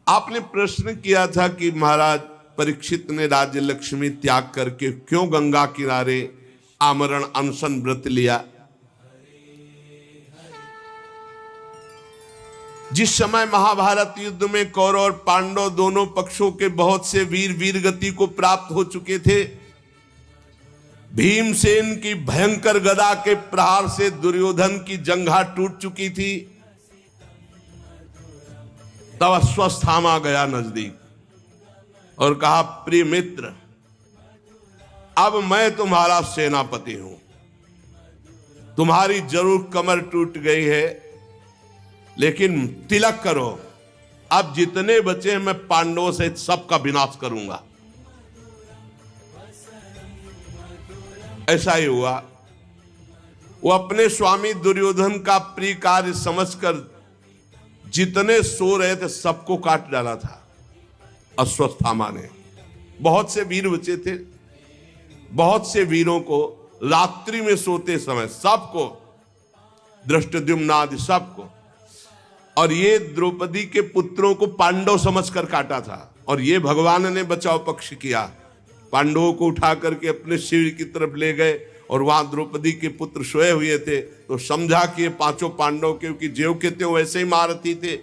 आपने प्रश्न किया था कि महाराज परीक्षित ने राज्य लक्ष्मी त्याग करके क्यों गंगा किनारे आमरण अनशन व्रत लिया। जिस समय महाभारत युद्ध में कौरव और पांडव दोनों पक्षों के बहुत से वीर गति को प्राप्त हो चुके थे, भीमसेन की भयंकर गदा के प्रहार से दुर्योधन की जंघा टूट चुकी थी, तब अश्वत्थामा गया नजदीक और कहा, प्रिय मित्र, अब मैं तुम्हारा सेनापति हूं, तुम्हारी जरूर कमर टूट गई है, लेकिन तिलक करो, अब जितने बचे हैं मैं पांडवों से सबका विनाश करूंगा। ऐसा ही हुआ। वो अपने स्वामी दुर्योधन का प्रिय कार्य समझकर जितने सो रहे थे सबको काट डाला था अश्वत्थामा ने। बहुत से वीर बचे थे, बहुत से वीरों को रात्रि में सोते समय सबको, धृष्टद्युम्न आदि सबको, और ये द्रौपदी के पुत्रों को पांडव समझकर काटा था। और ये भगवान ने बचाव पक्ष किया, पांडवों को उठा करके अपने शिविर की तरफ ले गए और वहां द्रौपदी के पुत्र सोए हुए थे, तो समझा कि ये पांचों पांडव, क्योंकि ज्यों के त्यों वैसे ही महारथी थे,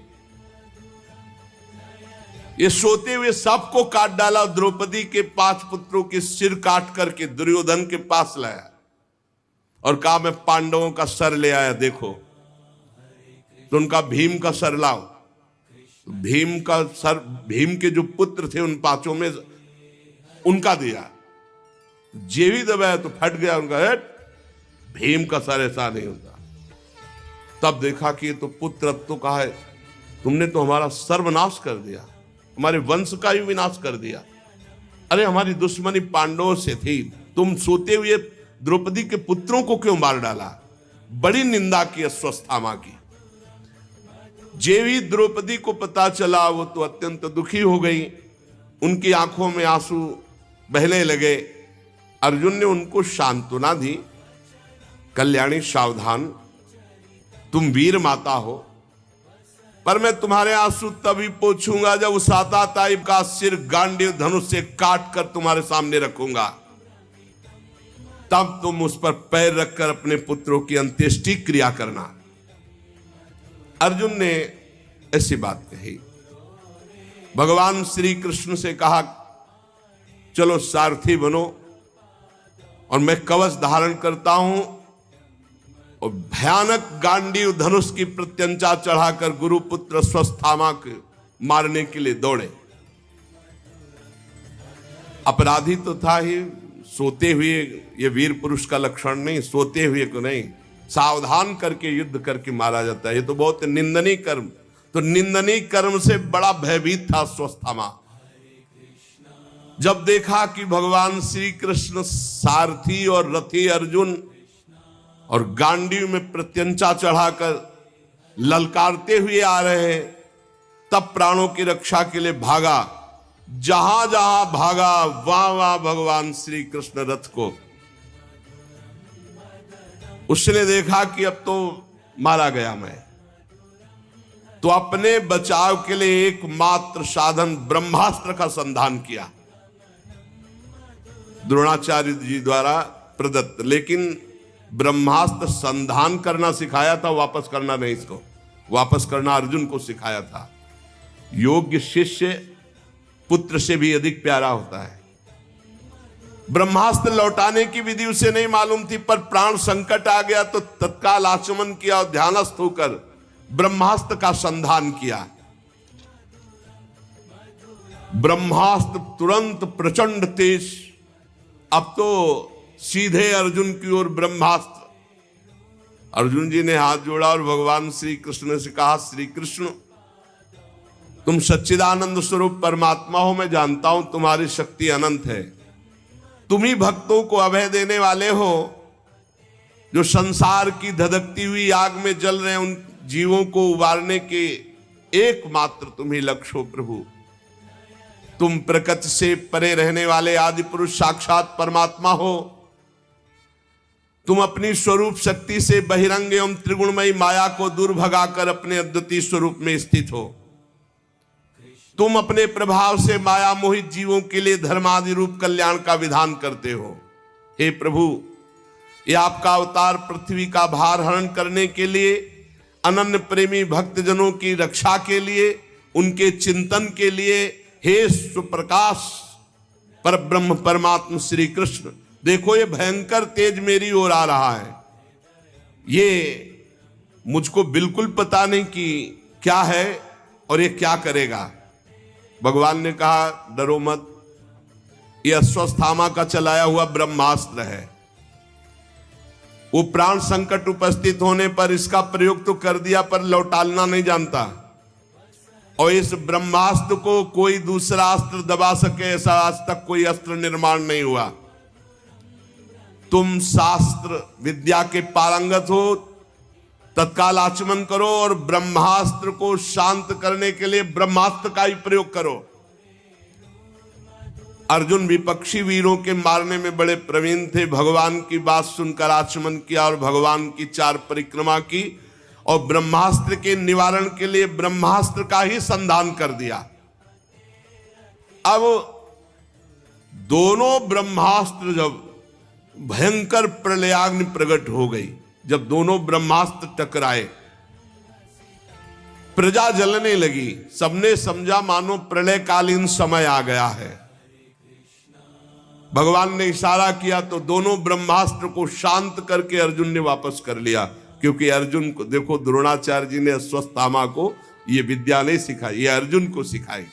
ये सोते हुए सबको काट डाला। द्रौपदी के 5 पुत्रों के सिर काट करके दुर्योधन के पास लाया और कहा, मैं पांडवों का सर ले आया, देखो। तो उनका भीम का सर लाओ। भीम का सर, भीम के जो पुत्र थे उन 5 में उनका दिया, जे भी दबाया तो फट गया उनका हेड। भीम का सर ऐसा नहीं होता। तब देखा कि ये तो पुत्र, अब तो कहा है, तुमने तो हमारा सर्वनाश कर दिया, हमारे वंश का ही विनाश कर दिया। अरे हमारी दुश्मनी पांडवों से थी, तुम सोते हुए द्रौपदी के पुत्रों को क्यों मार डाला। बड़ी निंदा की अश्वत्थामा की। जेवी द्रौपदी को पता चला वो तो अत्यंत दुखी हो गई, उनकी आंखों में आंसू बहने लगे। अर्जुन ने उनको सांत्वना दी, कल्याणी सावधान, तुम वीर माता हो, पर मैं तुम्हारे आंसू तभी पोंछूंगा जब उस आताताई का सिर गांडीव धनुष से काट कर तुम्हारे सामने रखूंगा, तब तुम उस पर पैर रखकर अपने पुत्रों की अंत्येष्टि क्रिया करना। अर्जुन ने ऐसी बात कही। भगवान श्री कृष्ण से कहा, चलो सारथी बनो और मैं कवच धारण करता हूं और भयानक गांडीव धनुष की प्रत्यंचा चढ़ाकर गुरुपुत्र अश्वत्थामा को मारने के लिए दौड़े। अपराधी तो था ही, सोते हुए, ये वीर पुरुष का लक्षण नहीं, सोते हुए को नहीं, सावधान करके युद्ध करके मारा जाता है। ये तो बहुत निंदनीय कर्म। तो निंदनीय कर्म से बड़ा भयभीत था अश्वत्थामा। जब देखा कि भगवान श्री कृष्ण सारथी और रथी अर्जुन और गांडीव में प्रत्यंचा चढ़ाकर ललकारते हुए आ रहे हैं, तब प्राणों की रक्षा के लिए भागा। जहां जहां भागा वहां वहां भगवान श्री कृष्ण रथ को, उसने देखा कि अब तो मारा गया मैं, तो अपने बचाव के लिए एकमात्र साधन ब्रह्मास्त्र का संधान किया, द्रोणाचार्य जी द्वारा प्रदत्त। लेकिन ब्रह्मास्त्र संधान करना सिखाया था, वापस करना नहीं। इसको वापस करना अर्जुन को सिखाया था। योग्य शिष्य पुत्र से भी अधिक प्यारा होता है। ब्रह्मास्त्र लौटाने की विधि उसे नहीं मालूम थी, पर प्राण संकट आ गया तो तत्काल आचमन किया और ध्यानस्थ होकर ब्रह्मास्त्र का संधान किया। ब्रह्मास्त्र तुरंत प्रचंड तेज, अब तो सीधे अर्जुन की ओर ब्रह्मास्त्र। अर्जुन जी ने हाथ जोड़ा और भगवान श्री कृष्ण से कहा, श्री कृष्ण, तुम सच्चिदानंद स्वरूप परमात्मा हो, मैं जानता हूं तुम्हारी शक्ति अनंत है, तुम ही भक्तों को अभय देने वाले हो, जो संसार की धधकती हुई आग में जल रहे उन जीवों को उबारने के एकमात्र तुम ही लक्ष्य हो प्रभु। तुम प्रकृति से परे रहने वाले आदि पुरुष साक्षात परमात्मा हो। तुम अपनी स्वरूप शक्ति से बहिरंग एवं त्रिगुणमयी माया को दूर भगाकर अपने अद्वितीय स्वरूप में स्थित हो। तुम अपने प्रभाव से माया मोहित जीवों के लिए धर्मादि रूप कल्याण का विधान करते हो। हे प्रभु, ये आपका अवतार पृथ्वी का भार हरण करने के लिए, अनन्य प्रेमी भक्तजनों की रक्षा के लिए, उनके चिंतन के लिए, हे सुप्रकाश पर ब्रह्म परमात्मा श्री कृष्ण, देखो ये भयंकर तेज मेरी ओर आ रहा है। ये मुझको बिल्कुल पता नहीं कि क्या है और ये क्या करेगा। भगवान ने कहा डरो मत, ये अश्वत्थामा का चलाया हुआ ब्रह्मास्त्र है। वो प्राण संकट उपस्थित होने पर इसका प्रयोग तो कर दिया पर लौटालना नहीं जानता, और इस ब्रह्मास्त्र को कोई दूसरा अस्त्र दबा सके ऐसा आज तक कोई अस्त्र निर्माण नहीं हुआ। तुम शास्त्र विद्या के पारंगत हो, तत्काल आचमन करो और ब्रह्मास्त्र को शांत करने के लिए ब्रह्मास्त्र का ही प्रयोग करो। अर्जुन विपक्षी वीरों के मारने में बड़े प्रवीण थे। भगवान की बात सुनकर आचमन किया और भगवान की 4 परिक्रमा की और ब्रह्मास्त्र के निवारण के लिए ब्रह्मास्त्र का ही संधान कर दिया। अब दोनों ब्रह्मास्त्र जब भयंकर प्रलयाग्नि प्रकट हो गई, जब दोनों ब्रह्मास्त्र टकराए, प्रजा जलने लगी। सबने समझा मानो प्रलयकालीन समय आ गया है। भगवान ने इशारा किया तो दोनों ब्रह्मास्त्र को शांत करके अर्जुन ने वापस कर लिया, क्योंकि अर्जुन को देखो, द्रोणाचार्य जी ने अश्वत्थामा को ये विद्या नहीं सिखाई, ये अर्जुन को सिखाई।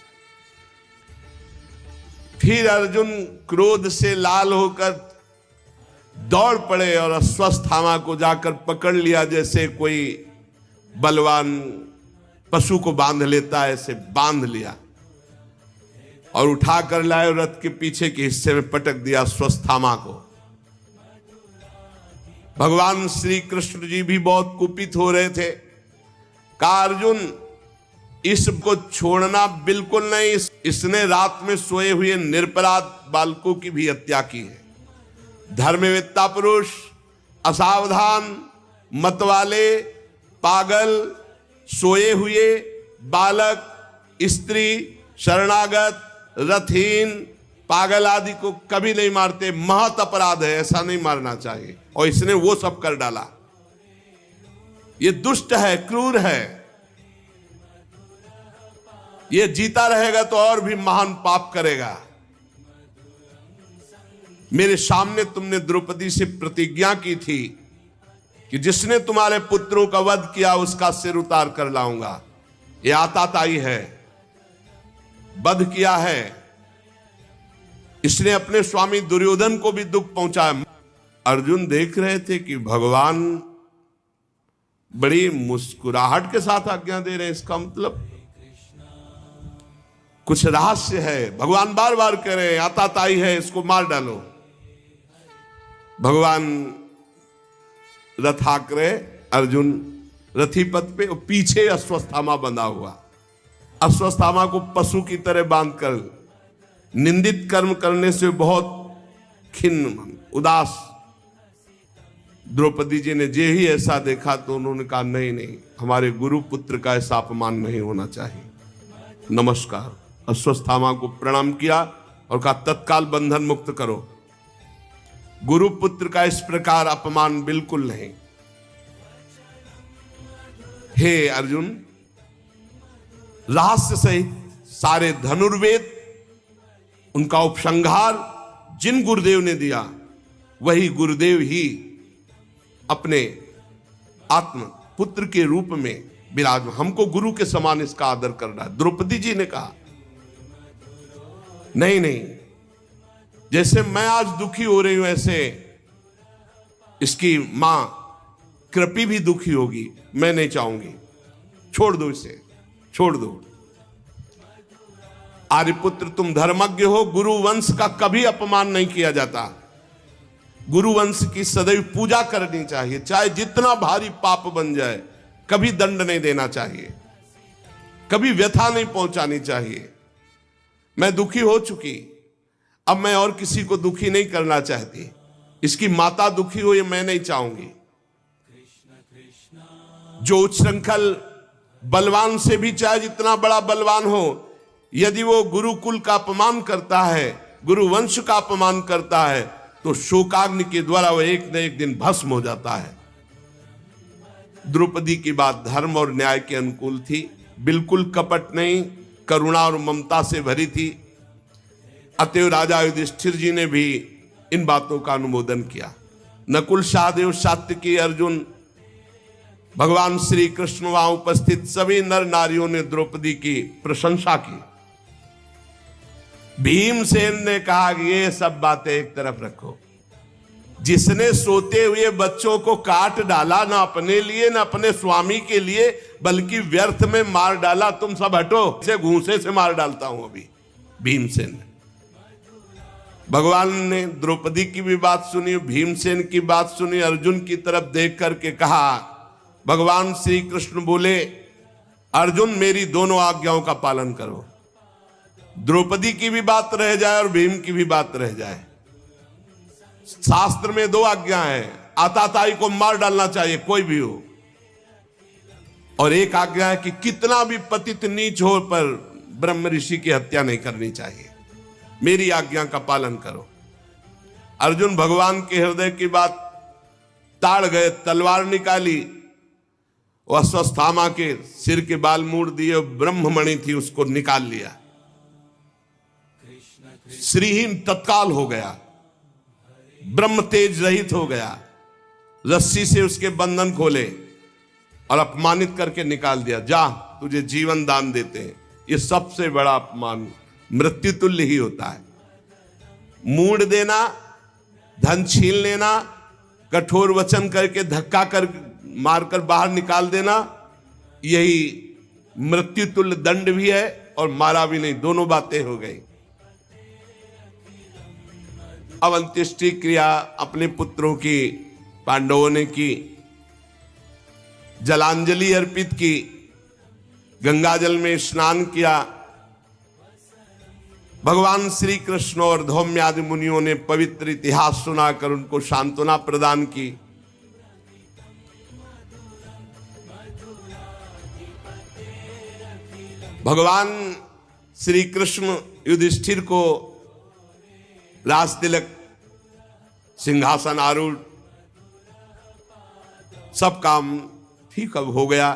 फिर अर्जुन क्रोध से लाल होकर दौड़ पड़े और अश्वत्थामा को जाकर पकड़ लिया, जैसे कोई बलवान पशु को बांध लेता है, ऐसे बांध लिया और उठा कर लाए और रथ के पीछे के हिस्से में पटक दिया अश्वत्थामा को। भगवान श्री कृष्ण जी भी बहुत कुपित हो रहे थे। कहा अर्जुन, इसको छोड़ना बिल्कुल नहीं, इसने रात में सोए हुए निरपराध बालकों की भी हत्या की है। धर्मवेत्ता पुरुष, असावधान, मतवाले, पागल, सोए हुए बालक, स्त्री, शरणागत, रथहीन, पागल आदि को कभी नहीं मारते। महत अपराध है, ऐसा नहीं मारना चाहिए। और इसने वो सब कर डाला। ये दुष्ट है, क्रूर है। ये जीता रहेगा तो और भी महान पाप करेगा। मेरे सामने तुमने द्रौपदी से प्रतिज्ञा की थी कि जिसने तुम्हारे पुत्रों का वध किया उसका सिर उतार कर लाऊंगा। ये आताताई है, वध किया है। इसने अपने स्वामी दुर्योधन को भी दुख पहुंचाया। अर्जुन देख रहे थे कि भगवान बड़ी मुस्कुराहट के साथ आज्ञा दे रहे हैं, इसका मतलब कुछ रहस्य है। भगवान बार बार कह रहे हैं आताताई है, इसको मार डालो। भगवान रथ हाँक रहे, अर्जुन रथी पथ पे, पीछे अश्वत्थामा बंधा हुआ। अश्वत्थामा को पशु की तरह बांधकर निंदित कर्म करने से बहुत खिन्न, उदास द्रौपदी जी ने जे ही ऐसा देखा तो उन्होंने कहा नहीं नहीं, हमारे गुरु पुत्र का ऐसा अपमान नहीं होना चाहिए। नमस्कार, अश्वत्थामा को प्रणाम किया और कहा तत्काल बंधन मुक्त करो। गुरु पुत्र का इस प्रकार अपमान बिल्कुल नहीं। हे अर्जुन, रहस्य सहित सारे धनुर्वेद, उनका उपसंहार जिन गुरुदेव ने दिया, वही गुरुदेव ही अपने आत्म पुत्र के रूप में विराजमान, हमको गुरु के समान इसका आदर करना है। द्रौपदी जी ने कहा नहीं नहीं, जैसे मैं आज दुखी हो रही हूं ऐसे इसकी मां कृपी भी दुखी होगी। मैं नहीं चाहूंगी, छोड़ दो इसे, छोड़ दो। आर्यपुत्र तुम धर्मज्ञ हो, गुरु वंश का कभी अपमान नहीं किया जाता। गुरु वंश की सदैव पूजा करनी चाहिए, चाहे जितना भारी पाप बन जाए, कभी दंड नहीं देना चाहिए, कभी व्यथा नहीं पहुंचानी चाहिए। मैं दुखी हो चुकी, अब मैं और किसी को दुखी नहीं करना चाहती। इसकी माता दुखी हो ये मैं नहीं चाहूंगी। जो उच्छृंखल बलवान से भी चाहे जितना बड़ा बलवान हो, यदि वो गुरुकुल का अपमान करता है, गुरुवंश का अपमान करता है, तो शोकाग्नि के द्वारा वह एक न एक दिन भस्म हो जाता है। द्रौपदी की बात धर्म और न्याय के अनुकूल थी, बिल्कुल कपट नहीं, करुणा और ममता से भरी थी। अतएव राजा युधिष्ठिर जी ने भी इन बातों का अनुमोदन किया। नकुल, सहदेव, सात्यकी, अर्जुन, भगवान श्री कृष्ण वहां उपस्थित सभी नर नारियों ने द्रौपदी की प्रशंसा की। भीमसेन ने कहा कि ये सब बातें एक तरफ रखो, जिसने सोते हुए बच्चों को काट डाला, ना अपने लिए ना अपने स्वामी के लिए, बल्कि व्यर्थ में मार डाला, तुम सब हटो, इसे घूंसे से मार डालता हूं अभी। भीमसेन ने, भगवान ने द्रौपदी की भी बात सुनी, भीमसेन की बात सुनी। अर्जुन की तरफ देख करके कहा, भगवान श्री कृष्ण बोले, अर्जुन मेरी दोनों आज्ञाओं का पालन करो। द्रौपदी की भी बात रह जाए और भीम की भी बात रह जाए। शास्त्र में दो आज्ञा है, आताताई को मार डालना चाहिए कोई भी हो, और एक आज्ञा है कि कितना भी पतित नीच हो पर ब्रह्म ऋषि की हत्या नहीं करनी चाहिए। मेरी आज्ञा का पालन करो। अर्जुन भगवान के हृदय की बात ताड़ गए, तलवार निकाली, वह अश्वत्थामा के सिर के बाल मूड़ दिए, ब्रह्ममणि थी उसको निकाल लिया। श्रीहीन तत्काल हो गया, ब्रह्म तेज रहित हो गया। रस्सी से उसके बंधन खोले और अपमानित करके निकाल दिया। जा, तुझे जीवन दान देते हैं। ये सबसे बड़ा अपमान मृत्यु तुल्य ही होता है। मूड देना, धन छीन लेना, कठोर वचन करके धक्का कर मारकर बाहर निकाल देना, यही मृत्यु तुल्य दंड भी है और मारा भी नहीं, दोनों बातें हो गई। अब अंत्येष्टि क्रिया अपने पुत्रों की पांडवों ने की, जलांजलि अर्पित की, गंगाजल में स्नान किया। भगवान श्री कृष्ण और धौम्य आदि मुनियों ने पवित्र इतिहास सुनाकर उनको सांत्वना प्रदान की। भगवान श्री कृष्ण युधिष्ठिर को राज तिलक, सिंहासन आरूढ़, सब काम ठीक अब हो गया।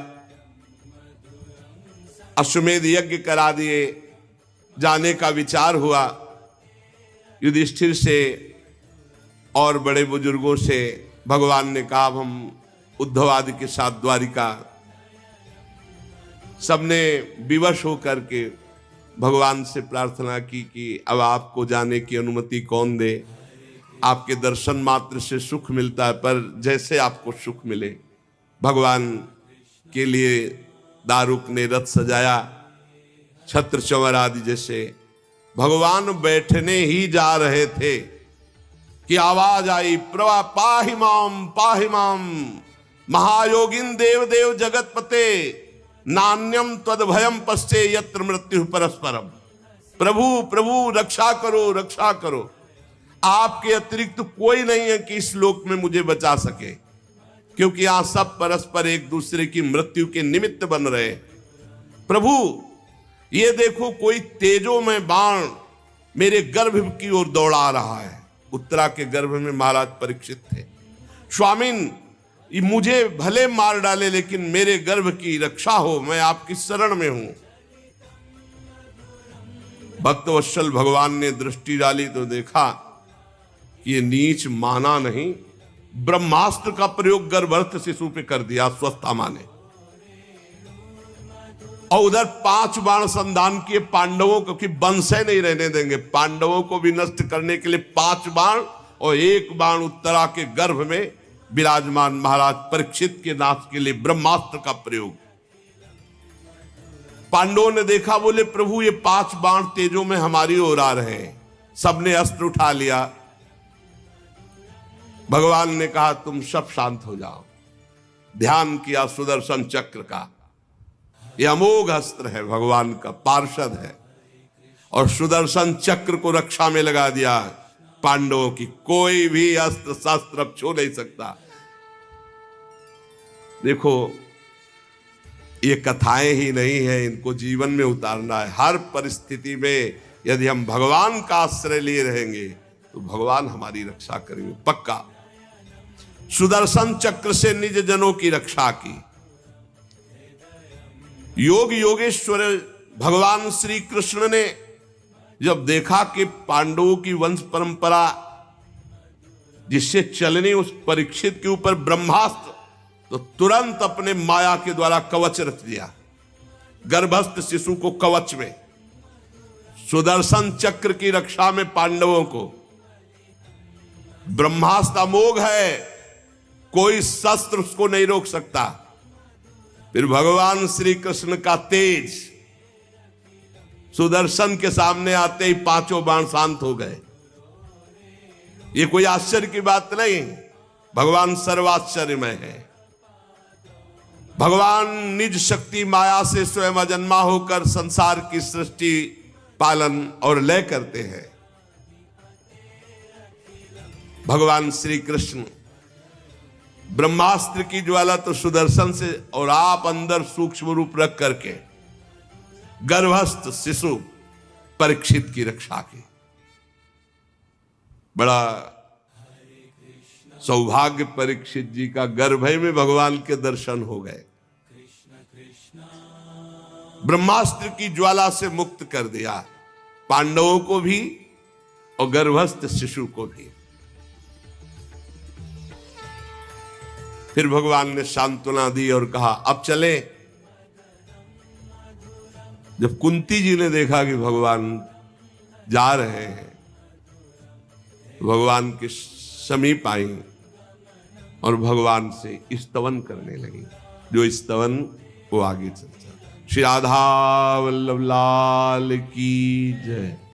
अश्वमेध यज्ञ करा दिए, जाने का विचार हुआ। युधिष्ठिर से और बड़े बुजुर्गों से भगवान ने कहा, अब हम उद्धव आदि के साथ द्वारिका। सबने विवश होकर के भगवान से प्रार्थना की कि अब आपको जाने की अनुमति कौन दे। आपके दर्शन मात्र से सुख मिलता है, पर जैसे आपको सुख मिले। भगवान के लिए दारुक ने रथ सजाया, छत्र चंवर आदि जैसे। भगवान बैठने ही जा रहे थे कि आवाज आई, प्रभा पाहि माम महायोगिन देव देव जगतपते, नान्यम तद्भयम पश्चे यत्र मृत्यु परस्परम। प्रभु प्रभु रक्षा करो, रक्षा करो। आपके अतिरिक्त कोई नहीं है कि इस लोक में मुझे बचा सके, क्योंकि यहां सब परस्पर एक दूसरे की मृत्यु के निमित्त बन रहे। प्रभु ये देखो, कोई तेजो में बाण मेरे गर्भ की ओर दौड़ा रहा है। उत्तरा के गर्भ में महाराज परीक्षित थे। स्वामिन, मुझे भले मार डाले लेकिन मेरे गर्भ की रक्षा हो, मैं आपकी शरण में हूं। भक्तवत्सल भगवान ने दृष्टि डाली तो देखा कि ये नीच माना नहीं, ब्रह्मास्त्र का प्रयोग गर्भस्थ शिशु पे कर दिया अश्वत्थामा ने। और उधर 5 बाण संधान किए पांडवों को, कि वंशे नहीं रहने देंगे। पांडवों को भी नष्ट करने के लिए 5 बाण, और 1 बाण उत्तरा के गर्भ में विराजमान महाराज परीक्षित के नाश के लिए ब्रह्मास्त्र का प्रयोग। पांडवों ने देखा, बोले प्रभु ये 5 बाण तेजों में हमारी ओर आ रहे हैं। सबने अस्त्र उठा लिया। भगवान ने कहा, तुम सब शांत हो जाओ। ध्यान किया सुदर्शन चक्र का। यह अमोघ अस्त्र है, भगवान का पार्षद है, और सुदर्शन चक्र को रक्षा में लगा दिया। पांडवों की कोई भी अस्त्र शस्त्र अब छू नहीं सकता। देखो, ये कथाएं ही नहीं है, इनको जीवन में उतारना है। हर परिस्थिति में यदि हम भगवान का आश्रय लिए रहेंगे तो भगवान हमारी रक्षा करेंगे पक्का। सुदर्शन चक्र से निज जनों की रक्षा की। योग योगेश्वर भगवान श्री कृष्ण ने जब देखा कि पांडवों की वंश परंपरा जिससे चलने उस परीक्षित के ऊपर ब्रह्मास्त्र, तो तुरंत अपने माया के द्वारा कवच रच दिया, गर्भस्थ शिशु को कवच में। सुदर्शन चक्र की रक्षा में पांडवों को ब्रह्मास्त्र अमोघ है, कोई शस्त्र उसको नहीं रोक सकता। फिर भगवान श्री कृष्ण का तेज सुदर्शन के सामने आते ही पांचों बाण शांत हो गए। ये कोई आश्चर्य की बात नहीं, भगवान सर्वाश्चर्यमय है। भगवान निज शक्ति माया से स्वयं अजन्मा होकर संसार की सृष्टि पालन और लय करते हैं। भगवान श्री कृष्ण ब्रह्मास्त्र की ज्वाला तो सुदर्शन से, और आप अंदर सूक्ष्म रूप रख करके गर्भस्थ शिशु परीक्षित की रक्षा की। बड़ा सौभाग्य परीक्षित जी का, गर्भ में भगवान के दर्शन हो गए। ब्रह्मास्त्र की ज्वाला से मुक्त कर दिया पांडवों को भी और गर्भस्थ शिशु को भी। फिर भगवान ने सांत्वना दी और कहा अब चले। जब कुंती जी ने देखा कि भगवान जा रहे हैं, भगवान के समीप आई और भगवान से स्तवन करने लगी। जो स्तवन वो आगे चलता। श्री राधा वल्लभ लाल की जय।